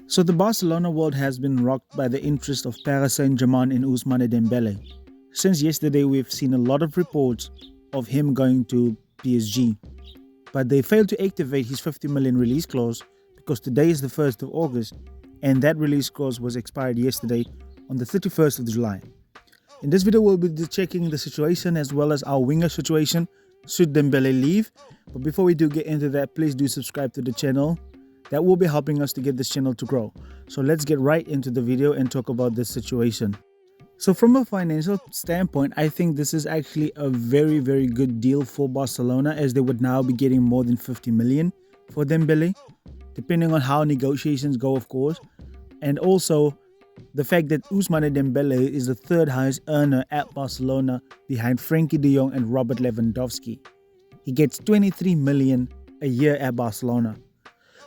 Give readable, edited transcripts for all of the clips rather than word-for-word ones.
So the Barcelona world has been rocked by the interest of Paris Saint-Germain in OUSMANE Dembele. Since yesterday, we've seen a lot of reports of him going to PSG, but they failed to activate his 50 million release clause because today is the 1st of August, and that release clause was expired yesterday on the 31st of July. In this video, we'll be checking the situation as well as our winger situation should Dembele leave. But before we do get into that, please do subscribe to the channel. That will be helping us to get this channel to grow. So let's get right into the video and talk about this situation. So from a financial standpoint, I think this is actually a very, very good deal for Barcelona, as they would now be getting more than 50 million for Dembele, depending on how negotiations go, of course. And also the fact that OUSMANE Dembele is the third highest earner at Barcelona behind Frenkie de Jong and Robert Lewandowski. He gets 23 million a year at Barcelona.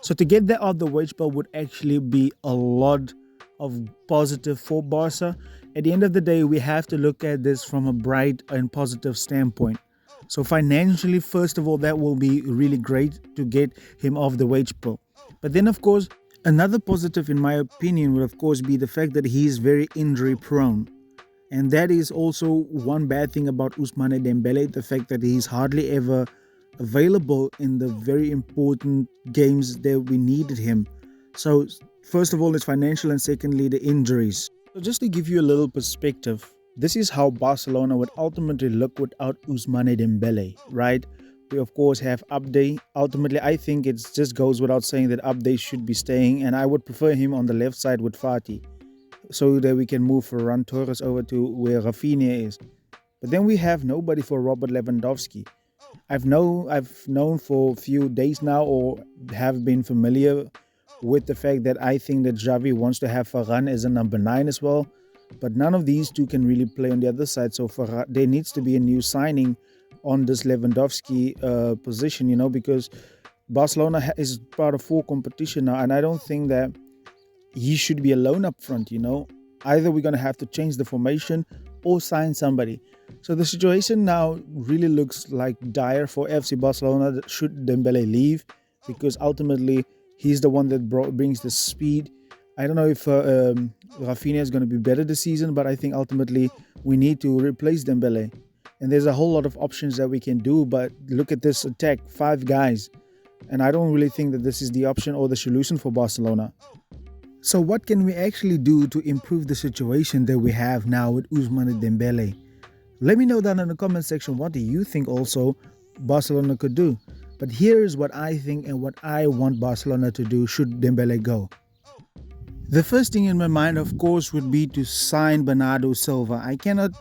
So to get that off the wage bill would actually be a lot of positive for Barca. At the end of the day, we have to look at this from a bright and positive standpoint. So financially, first of all, that will be really great to get him off the wage bill. But then, of course, another positive, in my opinion, would of course be the fact that he is very injury prone. And that is also one bad thing about OUSMANE Dembele, the fact that he's hardly ever available in the very important games that we needed him. So first of all, it's financial, and secondly, the injuries. So just to give you a little perspective, this is how Barcelona would ultimately look without OUSMANE Dembele, right? We of course have Abde. Ultimately, I think it just goes without saying that Abde should be staying, and I would prefer him on the left side with Fati, so that we can move Ferran Torres over to where Rafinha is. But then we have nobody for Robert Lewandowski. I've known for a few days now, or have been familiar with the fact that I think that Xavi wants to have Varane as a number 9 as well. But none of these two can really play on the other side. So there needs to be a new signing on this Lewandowski position, because Barcelona is part of full competition now. And I don't think that he should be alone up front, Either we're going to have to change the formation or sign somebody. So the situation now really looks like dire for FC Barcelona should Dembele leave, because ultimately he's the one that brings the speed. I don't know if Rafinha is going to be better this season, but I think ultimately we need to replace Dembele. And there's a whole lot of options that we can do, but look at this attack, 5 guys. And I don't really think that this is the option or the solution for Barcelona. So what can we actually do to improve the situation that we have now with OUSMANE Dembele? Let me know down in the comment section, what do you think also Barcelona could do? But here is what I think and what I want Barcelona to do should Dembele go. The first thing in my mind, of course, would be to sign Bernardo Silva. I cannot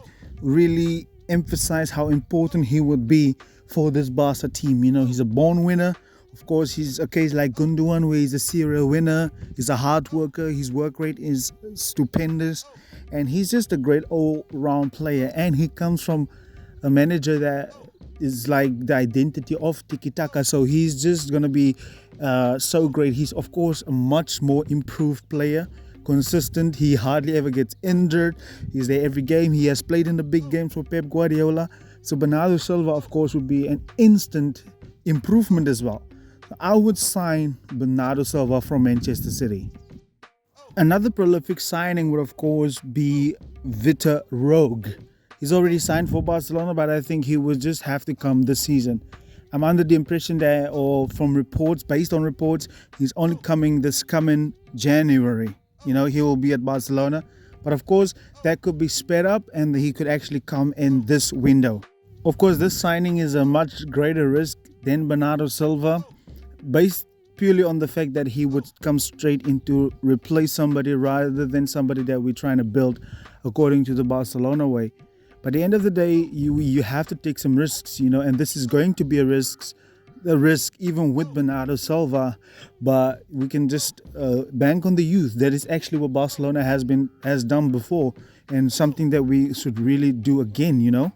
really emphasize how important he would be for this Barca team. He's a born winner. Of course, he's a case like Gundogan, where he's a serial winner. He's a hard worker. His work rate is stupendous. And he's just a great all-round player. And he comes from a manager that is like the identity of tiki-taka. So he's just going to be so great. He's, of course, a much more improved player. Consistent. He hardly ever gets injured. He's there every game. He has played in the big games for Pep Guardiola. So Bernardo Silva, of course, would be an instant improvement as well. I would sign Bernardo Silva from Manchester City. Another prolific signing would, of course, be Vita Rogue. He's already signed for Barcelona, but I think he would just have to come this season. I'm under the impression that, or from reports, based on reports, he's only coming this coming January. He will be at Barcelona. But of course, that could be sped up and he could actually come in this window. Of course, this signing is a much greater risk than Bernardo Silva, based purely on the fact that he would come straight in to replace somebody rather than somebody that we're trying to build according to the Barcelona way. But at the end of the day, you have to take some risks, and this is going to be a risk even with Bernardo Silva. But we can just bank on the youth. That is actually what Barcelona has done before, and something that we should really do again,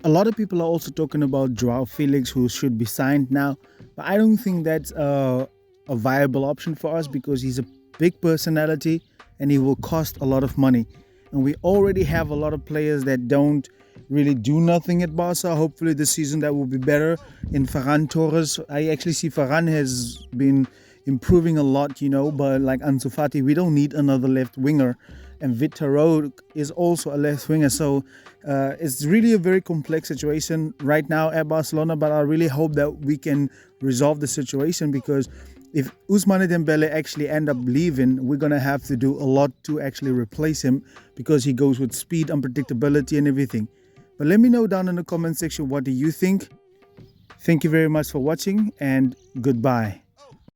A lot of people are also talking about Joao Felix, who should be signed now. But I don't think that's a viable option for us, because he's a big personality and he will cost a lot of money. And we already have a lot of players that don't really do nothing at Barca. Hopefully this season that will be better. In Ferran Torres, I actually see Ferran has been improving a lot, but like Ansu Fati, we don't need another left winger. And Vita Rogue is also a left winger. So it's really a very complex situation right now at Barcelona, but I really hope that we can resolve the situation, because if Ousmane Dembele actually end up leaving, we're going to have to do a lot to actually replace him, because he goes with speed, unpredictability and everything. But let me know down in the comment section, what do you think? Thank you very much for watching, and goodbye.